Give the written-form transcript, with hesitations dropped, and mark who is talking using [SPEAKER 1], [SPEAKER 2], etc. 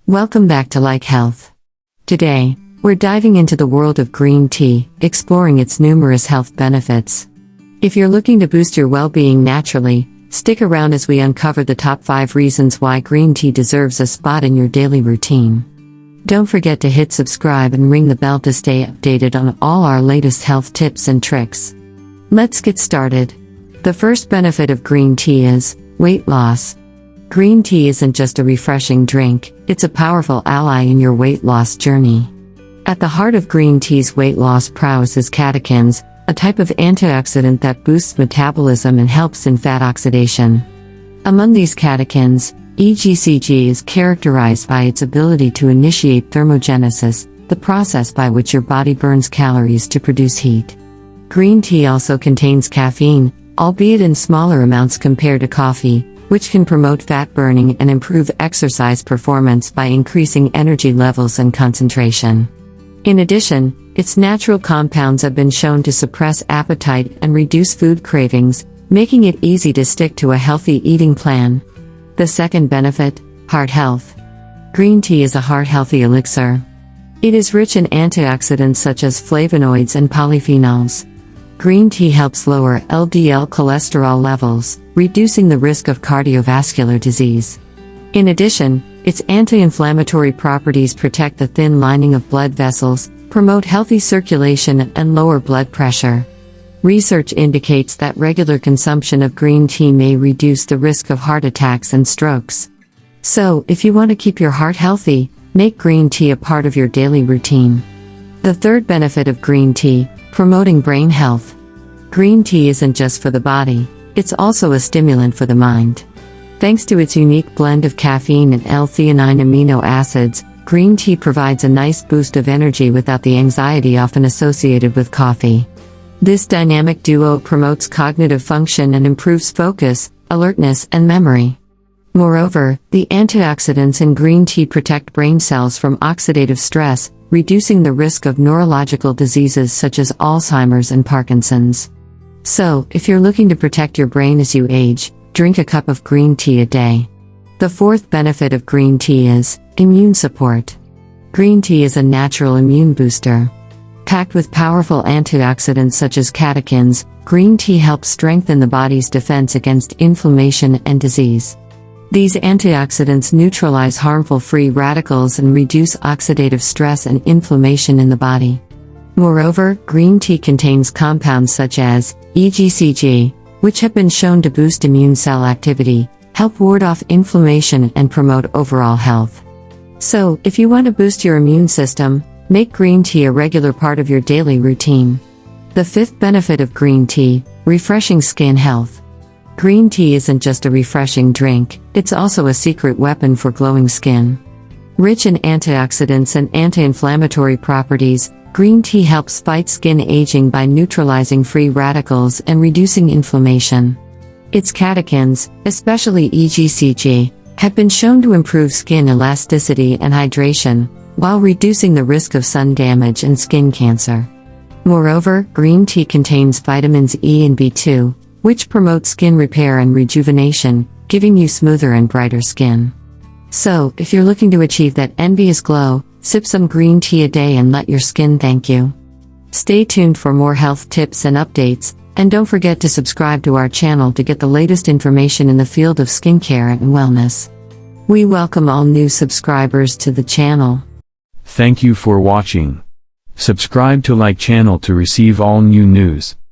[SPEAKER 1] Welcome back to Like Health. Today, we're diving into the world of green tea, exploring its numerous health benefits. If you're looking to boost your well-being naturally, stick around as we uncover the top 5 reasons why green tea deserves a spot in your daily routine. Don't forget to hit subscribe and ring the bell to stay updated on all our latest health tips and tricks. Let's get started. The first benefit of green tea is weight loss. Green tea isn't just a refreshing drink, it's a powerful ally in your weight loss journey. At the heart of green tea's weight loss prowess is catechins, a type of antioxidant that boosts metabolism and helps in fat oxidation. Among these catechins, EGCG is characterized by its ability to initiate thermogenesis, the process by which your body burns calories to produce heat. Green tea also contains caffeine, albeit in smaller amounts compared to coffee, which can promote fat burning and improve exercise performance by increasing energy levels and concentration. In addition, its natural compounds have been shown to suppress appetite and reduce food cravings, making it easy to stick to a healthy eating plan. The second benefit, heart health. Green tea is a heart-healthy elixir. It is rich in antioxidants such as flavonoids and polyphenols. Green tea helps lower LDL cholesterol levels, reducing the risk of cardiovascular disease. In addition, its anti-inflammatory properties protect the thin lining of blood vessels, promote healthy circulation, and lower blood pressure. Research indicates that regular consumption of green tea may reduce the risk of heart attacks and strokes. So, if you want to keep your heart healthy, make green tea a part of your daily routine. The third benefit of green tea, promoting brain health. Green tea isn't just for the body, it's also a stimulant for the mind. Thanks to its unique blend of caffeine and L-theanine amino acids, green tea provides a nice boost of energy without the anxiety often associated with coffee. This dynamic duo promotes cognitive function and improves focus, alertness, and memory. Moreover, the antioxidants in green tea protect brain cells from oxidative stress, reducing the risk of neurological diseases such as Alzheimer's and Parkinson's. So, if you're looking to protect your brain as you age, drink a cup of green tea a day. The fourth benefit of green tea is immune support. Green tea is a natural immune booster. Packed with powerful antioxidants such as catechins, green tea helps strengthen the body's defense against inflammation and disease. These antioxidants neutralize harmful free radicals and reduce oxidative stress and inflammation in the body. Moreover, green tea contains compounds such as EGCG, which have been shown to boost immune cell activity, help ward off inflammation, and promote overall health. So, if you want to boost your immune system, make green tea a regular part of your daily routine. The fifth benefit of green tea, refreshing skin health. Green tea isn't just a refreshing drink, it's also a secret weapon for glowing skin. Rich in antioxidants and anti-inflammatory properties, green tea helps fight skin aging by neutralizing free radicals and reducing inflammation. Its catechins, especially EGCG, have been shown to improve skin elasticity and hydration, while reducing the risk of sun damage and skin cancer. Moreover, green tea contains vitamins E and B2, which promote skin repair and rejuvenation, giving you smoother and brighter skin. So, if you're looking to achieve that envious glow, sip some green tea a day and let your skin thank you. Stay tuned for more health tips and updates, and don't forget to subscribe to our channel to get the latest information in the field of skincare and wellness. We welcome all new subscribers to the channel.
[SPEAKER 2] Thank you for watching. Subscribe to Like channel to receive all new news.